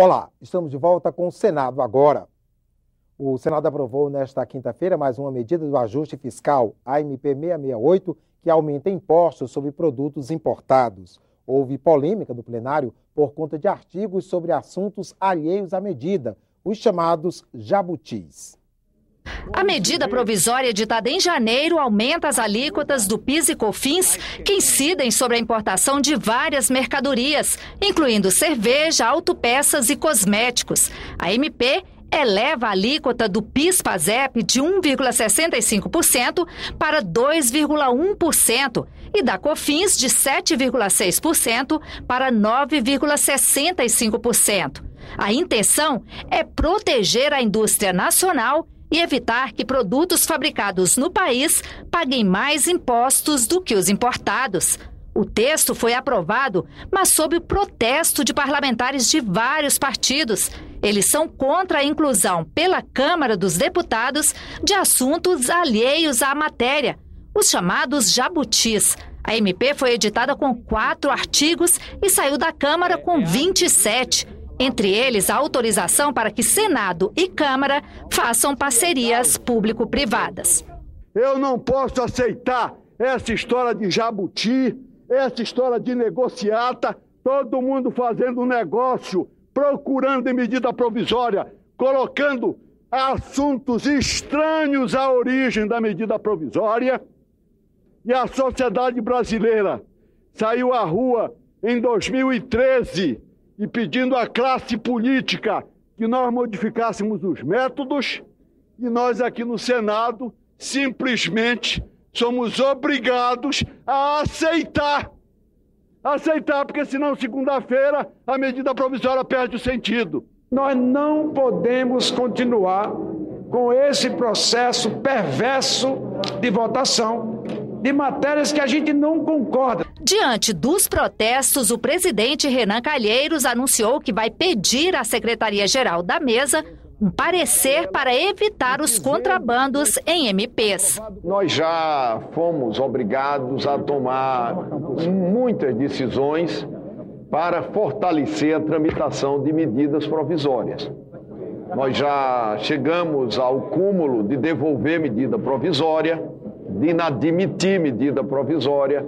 Olá, estamos de volta com o Senado agora. O Senado aprovou nesta quinta-feira mais uma medida do ajuste fiscal, a MP 668, que aumenta impostos sobre produtos importados. Houve polêmica no plenário por conta de artigos sobre assuntos alheios à medida, os chamados jabutis. A medida provisória editada em janeiro aumenta as alíquotas do PIS e COFINS que incidem sobre a importação de várias mercadorias, incluindo cerveja, autopeças e cosméticos. A MP eleva a alíquota do PIS/PASEP de 1,65% para 2,1% e da COFINS de 7,6% para 9,65%. A intenção é proteger a indústria nacional e evitar que produtos fabricados no país paguem mais impostos do que os importados. O texto foi aprovado, mas sob o protesto de parlamentares de vários partidos. Eles são contra a inclusão pela Câmara dos Deputados de assuntos alheios à matéria, os chamados jabutis. A MP foi editada com 4 artigos e saiu da Câmara com 27. Entre eles, a autorização para que Senado e Câmara façam parcerias público-privadas. Eu não posso aceitar essa história de jabuti, essa história de negociata, todo mundo fazendo negócio, procurando medida provisória, colocando assuntos estranhos à origem da medida provisória. E a sociedade brasileira saiu à rua em 2013 e pedindo à classe política que nós modificássemos os métodos, e nós aqui no Senado simplesmente somos obrigados a aceitar, porque senão segunda-feira a medida provisória perde o sentido. Nós não podemos continuar com esse processo perverso de votação de matérias que a gente não concorda. Diante dos protestos, o presidente Renan Calheiros anunciou que vai pedir à Secretaria-Geral da Mesa um parecer para evitar os contrabandos em MPs. Nós já fomos obrigados a tomar muitas decisões para fortalecer a tramitação de medidas provisórias. Nós já chegamos ao cúmulo de devolver medida provisória, de inadmitir medida provisória.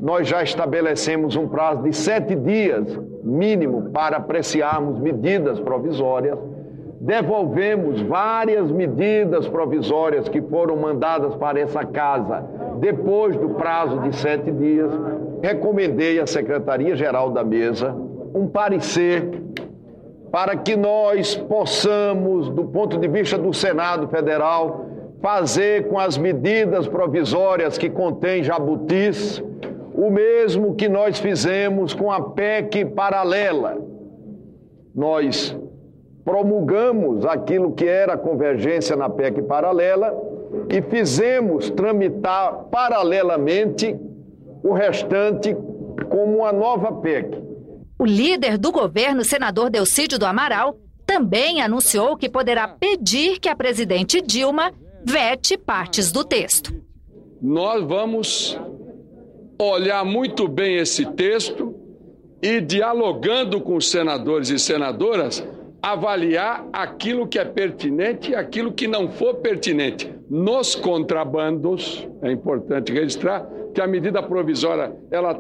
Nós já estabelecemos um prazo de 7 dias mínimo para apreciarmos medidas provisórias. Devolvemos várias medidas provisórias que foram mandadas para essa casa depois do prazo de 7 dias. Recomendei à Secretaria-Geral da Mesa um parecer para que nós possamos, do ponto de vista do Senado Federal, fazer com as medidas provisórias que contêm jabutis o mesmo que nós fizemos com a PEC paralela. Nós promulgamos aquilo que era a convergência na PEC paralela e fizemos tramitar paralelamente o restante como uma nova PEC. O líder do governo, senador Delcídio do Amaral, também anunciou que poderá pedir que a presidente Dilma vete partes do texto. Nós vamos olhar muito bem esse texto e, dialogando com os senadores e senadoras, avaliar aquilo que é pertinente e aquilo que não for pertinente. Nos contrabandos, é importante registrar que a medida provisória ela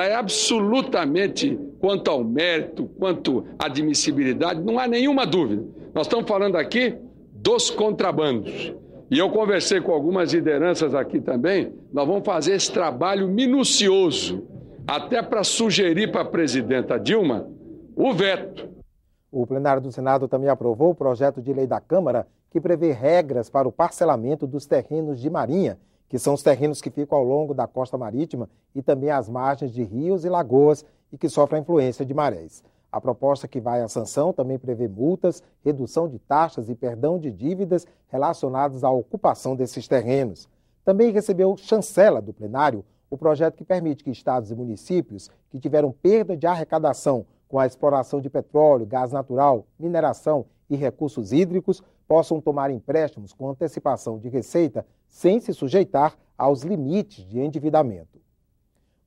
é absolutamente quanto ao mérito, quanto à admissibilidade, não há nenhuma dúvida. Nós estamos falando aqui dos contrabandos. E eu conversei com algumas lideranças aqui também, nós vamos fazer esse trabalho minucioso, até para sugerir para a presidenta Dilma o veto. O plenário do Senado também aprovou o projeto de lei da Câmara que prevê regras para o parcelamento dos terrenos de marinha, que são os terrenos que ficam ao longo da costa marítima e também às margens de rios e lagoas e que sofrem a influência de marés. A proposta que vai à sanção também prevê multas, redução de taxas e perdão de dívidas relacionadas à ocupação desses terrenos. Também recebeu chancela do plenário o projeto que permite que estados e municípios que tiveram perda de arrecadação com a exploração de petróleo, gás natural, mineração e recursos hídricos possam tomar empréstimos com antecipação de receita sem se sujeitar aos limites de endividamento.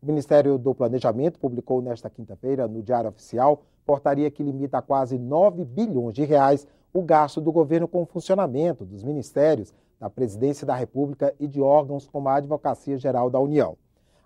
O Ministério do Planejamento publicou nesta quinta-feira, no Diário Oficial, portaria que limita a quase 9 bilhões de reais o gasto do governo com o funcionamento dos ministérios, da Presidência da República e de órgãos como a Advocacia Geral da União.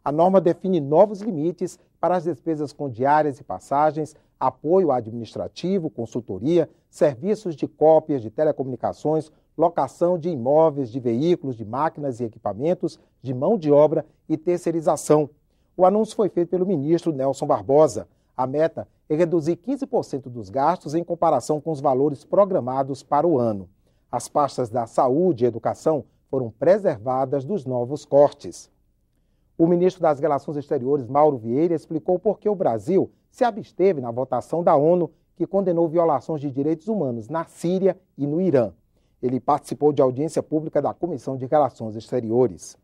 A norma define novos limites para as despesas com diárias e passagens, apoio administrativo, consultoria, serviços de cópias de telecomunicações, locação de imóveis, de veículos, de máquinas e equipamentos, de mão de obra e terceirização. O anúncio foi feito pelo ministro Nelson Barbosa. A meta é reduzir 15% dos gastos em comparação com os valores programados para o ano. As pastas da Saúde e Educação foram preservadas dos novos cortes. O ministro das Relações Exteriores, Mauro Vieira, explicou por que o Brasil se absteve na votação da ONU que condenou violações de direitos humanos na Síria e no Irã. Ele participou de audiência pública da Comissão de Relações Exteriores.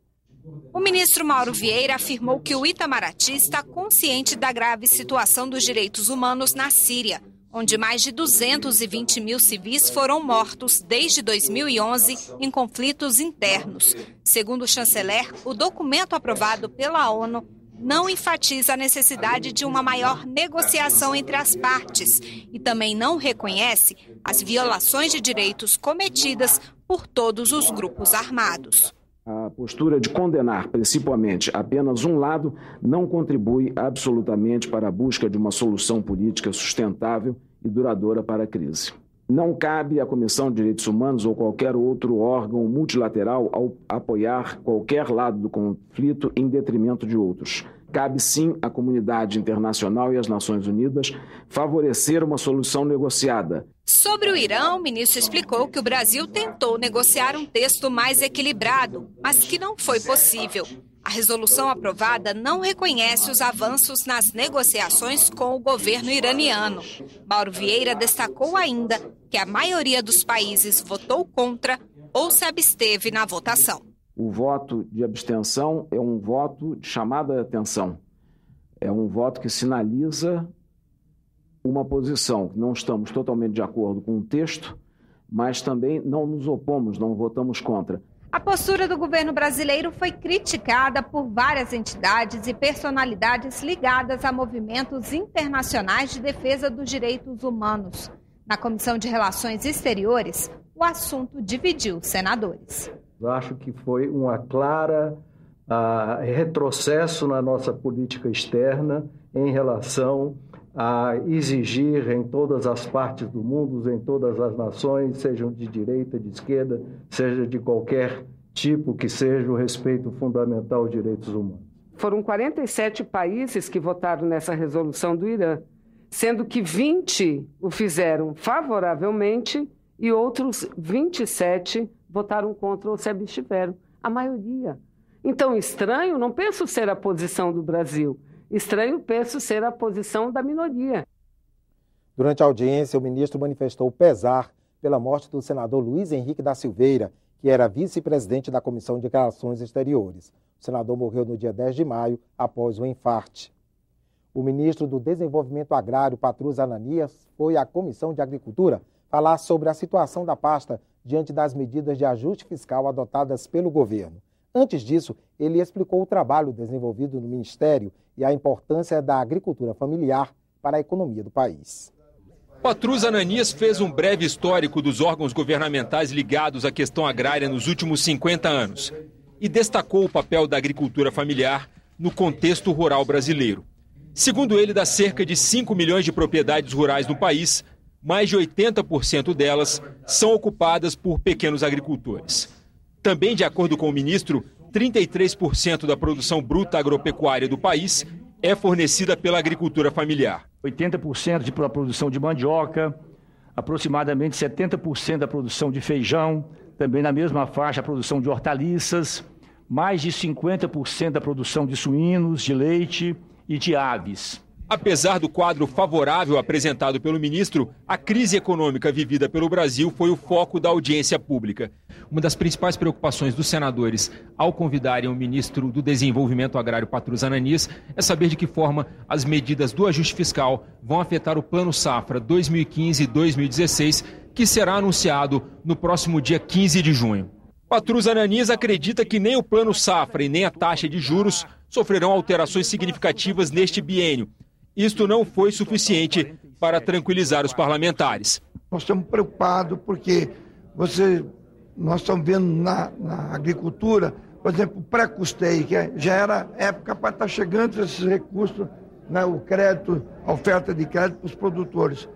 O ministro Mauro Vieira afirmou que o Itamaraty está consciente da grave situação dos direitos humanos na Síria, onde mais de 220 mil civis foram mortos desde 2011 em conflitos internos. Segundo o chanceler, o documento aprovado pela ONU não enfatiza a necessidade de uma maior negociação entre as partes e também não reconhece as violações de direitos cometidas por todos os grupos armados. A postura de condenar principalmente apenas um lado não contribui absolutamente para a busca de uma solução política sustentável e duradoura para a crise. Não cabe à Comissão de Direitos Humanos ou qualquer outro órgão multilateral apoiar qualquer lado do conflito em detrimento de outros. Cabe sim à comunidade internacional e às Nações Unidas favorecer uma solução negociada. Sobre o Irã, o ministro explicou que o Brasil tentou negociar um texto mais equilibrado, mas que não foi possível. A resolução aprovada não reconhece os avanços nas negociações com o governo iraniano. Mauro Vieira destacou ainda que a maioria dos países votou contra ou se absteve na votação. O voto de abstenção é um voto de chamada de atenção. É um voto que sinaliza uma posição. Não estamos totalmente de acordo com o texto, mas também não nos opomos, não votamos contra. A postura do governo brasileiro foi criticada por várias entidades e personalidades ligadas a movimentos internacionais de defesa dos direitos humanos. Na Comissão de Relações Exteriores, o assunto dividiu os senadores. Eu acho que foi uma clara retrocesso na nossa política externa em relação a exigir em todas as partes do mundo, em todas as nações, sejam de direita, de esquerda, seja de qualquer tipo que seja, o respeito fundamental aos direitos humanos. Foram 47 países que votaram nessa resolução do Irã, sendo que 20 o fizeram favoravelmente e outros 27 votaram contra ou se abstiveram, a maioria. Então, estranho, não penso ser a posição do Brasil. Estranho, penso ser a posição da minoria. Durante a audiência, o ministro manifestou pesar pela morte do senador Luiz Henrique da Silveira, que era vice-presidente da Comissão de Relações Exteriores. O senador morreu no dia 10 de maio, após um infarte. O ministro do Desenvolvimento Agrário, Patrus Ananias, foi à Comissão de Agricultura falar sobre a situação da pasta diante das medidas de ajuste fiscal adotadas pelo governo. Antes disso, ele explicou o trabalho desenvolvido no Ministério e a importância da agricultura familiar para a economia do país. Patrus Ananias fez um breve histórico dos órgãos governamentais ligados à questão agrária nos últimos 50 anos e destacou o papel da agricultura familiar no contexto rural brasileiro. Segundo ele, das cerca de 5 milhões de propriedades rurais no país, mais de 80% delas são ocupadas por pequenos agricultores. Também, de acordo com o ministro, 33% da produção bruta agropecuária do país é fornecida pela agricultura familiar. 80% da produção de mandioca, aproximadamente 70% da produção de feijão, também na mesma faixa a produção de hortaliças, mais de 50% da produção de suínos, de leite e de aves. Apesar do quadro favorável apresentado pelo ministro, a crise econômica vivida pelo Brasil foi o foco da audiência pública. Uma das principais preocupações dos senadores ao convidarem o ministro do Desenvolvimento Agrário, Patrus Ananias, é saber de que forma as medidas do ajuste fiscal vão afetar o Plano Safra 2015-2016, que será anunciado no próximo dia 15 de junho. Patrus Ananias acredita que nem o Plano Safra e nem a taxa de juros sofrerão alterações significativas neste biênio. Isto não foi suficiente para tranquilizar os parlamentares. Nós estamos preocupados porque nós estamos vendo na agricultura, por exemplo, o pré-custeio, que já era época para estar chegando esses recursos, né, o crédito, a oferta de crédito para os produtores.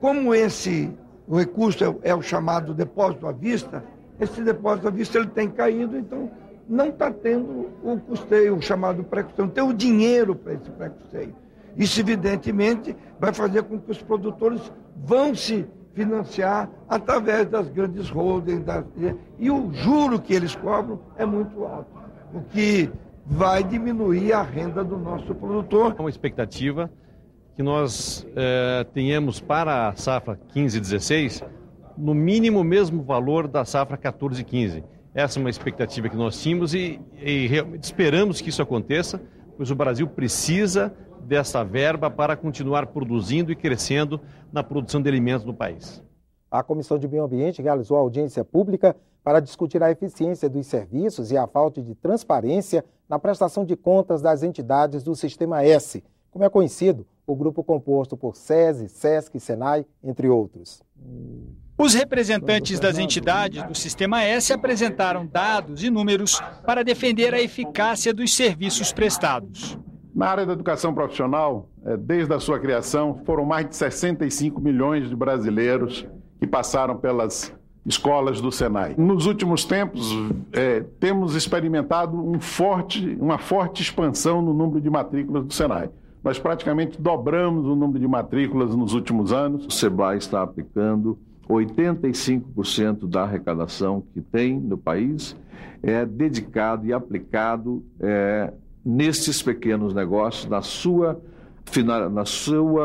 Como o recurso é o chamado depósito à vista, esse depósito à vista ele tem caído, então não está tendo o custeio, o chamado pré-custeio, não tem o dinheiro para esse pré-custeio. Isso, evidentemente, vai fazer com que os produtores vão se financiar através das grandes holdings, e o juro que eles cobram é muito alto, o que vai diminuir a renda do nosso produtor. É uma expectativa que nós tenhamos para a safra 15-16, no mínimo o mesmo valor da safra 14-15. Essa é uma expectativa que nós tínhamos e realmente esperamos que isso aconteça, pois o Brasil precisa dessa verba para continuar produzindo e crescendo na produção de alimentos no país. A Comissão de Meio Ambiente realizou audiência pública para discutir a eficiência dos serviços e a falta de transparência na prestação de contas das entidades do Sistema S, como é conhecido, o grupo composto por SESI, SESC, SENAI, entre outros. Os representantes das entidades do Sistema S apresentaram dados e números para defender a eficácia dos serviços prestados. Na área da educação profissional, desde a sua criação, foram mais de 65 milhões de brasileiros que passaram pelas escolas do Senai. Nos últimos tempos, temos experimentado uma forte expansão no número de matrículas do Senai. Nós praticamente dobramos o número de matrículas nos últimos anos. O SEBRAE está aplicando 85% da arrecadação que tem no país, dedicado e aplicado nesses pequenos negócios, na sua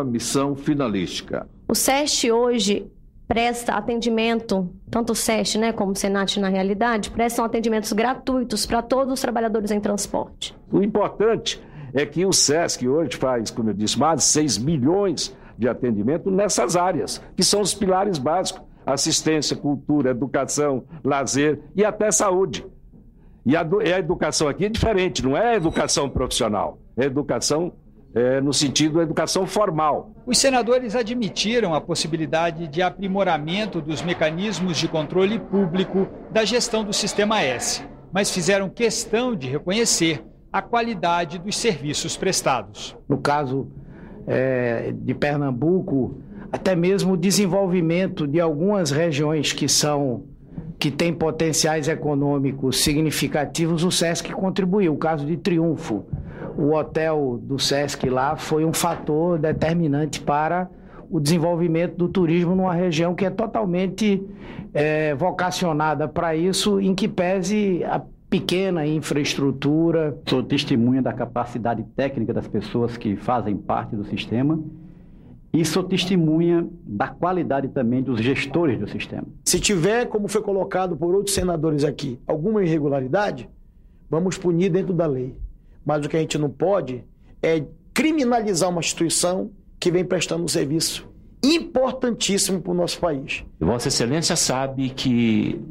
missão finalística. O SEST hoje presta atendimento, tanto o SEST, como o SENAT na realidade, prestam atendimentos gratuitos para todos os trabalhadores em transporte. O importante é que o SESC hoje faz, como eu disse, mais de 6 milhões de atendimento nessas áreas, que são os pilares básicos: assistência, cultura, educação, lazer e até saúde. E a educação aqui é diferente, não é educação profissional, é educação no sentido da educação formal. Os senadores admitiram a possibilidade de aprimoramento dos mecanismos de controle público da gestão do Sistema S, mas fizeram questão de reconhecer a qualidade dos serviços prestados. No caso de Pernambuco, até mesmo o desenvolvimento de algumas regiões que têm potenciais econômicos significativos, o SESC contribuiu. O caso de Triunfo, o hotel do SESC lá foi um fator determinante para o desenvolvimento do turismo numa região que é totalmente vocacionada para isso, em que pese a pequena infraestrutura. Sou testemunha da capacidade técnica das pessoas que fazem parte do sistema e sou testemunha da qualidade também dos gestores do sistema. Se tiver, como foi colocado por outros senadores aqui, alguma irregularidade, vamos punir dentro da lei. Mas o que a gente não pode é criminalizar uma instituição que vem prestando um serviço importantíssimo para o nosso país. Vossa Excelência sabe que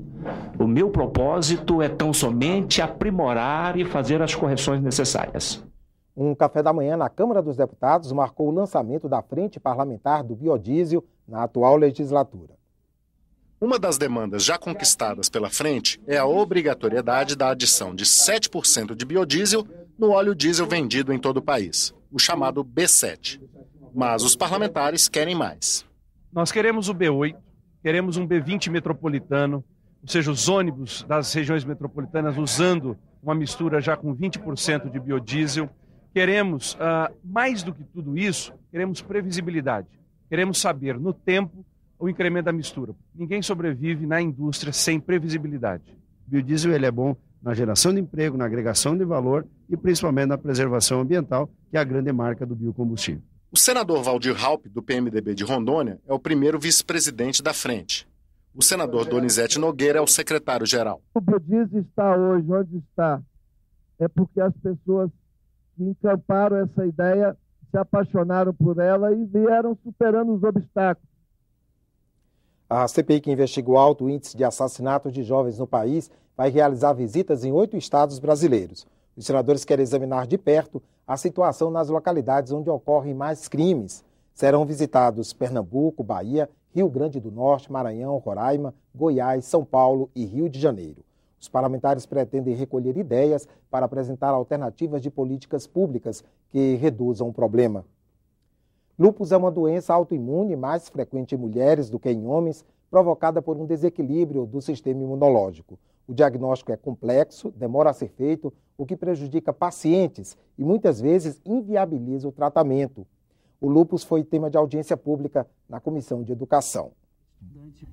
o meu propósito é tão somente aprimorar e fazer as correções necessárias. Um café da manhã na Câmara dos Deputados marcou o lançamento da Frente Parlamentar do Biodiesel na atual legislatura. Uma das demandas já conquistadas pela frente é a obrigatoriedade da adição de 7% de biodiesel no óleo diesel vendido em todo o país, o chamado B7. Mas os parlamentares querem mais. Nós queremos o B8, queremos um B20 metropolitano, ou seja, os ônibus das regiões metropolitanas usando uma mistura já com 20% de biodiesel. Queremos, mais do que tudo isso, queremos previsibilidade. Queremos saber, no tempo, o incremento da mistura. Ninguém sobrevive na indústria sem previsibilidade. O biodiesel ele é bom na geração de emprego, na agregação de valor e principalmente na preservação ambiental, que é a grande marca do biocombustível. O senador Valdir Raupp, do PMDB de Rondônia, é o primeiro vice-presidente da frente. O senador Donizete Nogueira é o secretário-geral. O biodiesel está hoje onde está é porque as pessoas que encamparam essa ideia se apaixonaram por ela e vieram superando os obstáculos. A CPI, que investiga o alto índice de assassinatos de jovens no país, vai realizar visitas em 8 estados brasileiros. Os senadores querem examinar de perto a situação nas localidades onde ocorrem mais crimes. Serão visitados Pernambuco, Bahia, Rio Grande do Norte, Maranhão, Roraima, Goiás, São Paulo e Rio de Janeiro. Os parlamentares pretendem recolher ideias para apresentar alternativas de políticas públicas que reduzam o problema. Lúpus é uma doença autoimune mais frequente em mulheres do que em homens, provocada por um desequilíbrio do sistema imunológico. O diagnóstico é complexo, demora a ser feito, o que prejudica pacientes e muitas vezes inviabiliza o tratamento. O lúpus foi tema de audiência pública na Comissão de Educação.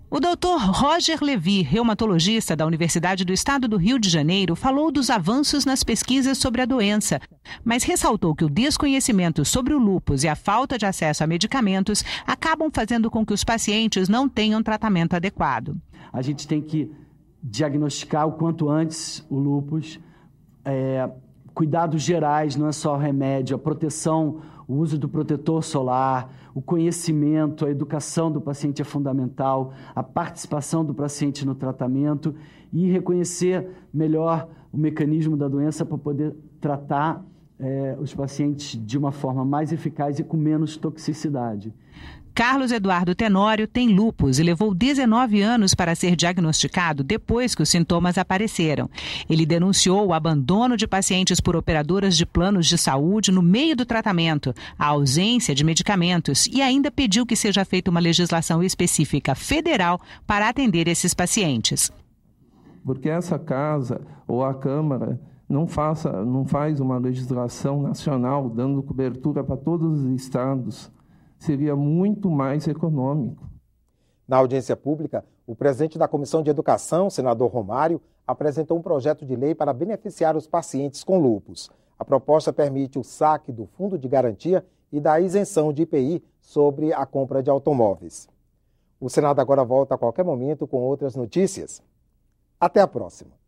O doutor Roger Levi, reumatologista da Universidade do Estado do Rio de Janeiro, falou dos avanços nas pesquisas sobre a doença, mas ressaltou que o desconhecimento sobre o lúpus e a falta de acesso a medicamentos acabam fazendo com que os pacientes não tenham tratamento adequado. A gente tem que diagnosticar o quanto antes o lúpus, cuidados gerais, não é só remédio, a proteção, o uso do protetor solar, o conhecimento, a educação do paciente é fundamental, a participação do paciente no tratamento e reconhecer melhor o mecanismo da doença para poder tratar os pacientes de uma forma mais eficaz e com menos toxicidade. Carlos Eduardo Tenório tem lúpus e levou 19 anos para ser diagnosticado depois que os sintomas apareceram. Ele denunciou o abandono de pacientes por operadoras de planos de saúde no meio do tratamento, a ausência de medicamentos e ainda pediu que seja feita uma legislação específica federal para atender esses pacientes. Porque essa casa ou a Câmara não faz uma legislação nacional dando cobertura para todos os estados, seria muito mais econômico. Na audiência pública, o presidente da Comissão de Educação, senador Romário, apresentou um projeto de lei para beneficiar os pacientes com lúpus. A proposta permite o saque do fundo de garantia e da isenção de IPI sobre a compra de automóveis. O Senado agora volta a qualquer momento com outras notícias. Até a próxima.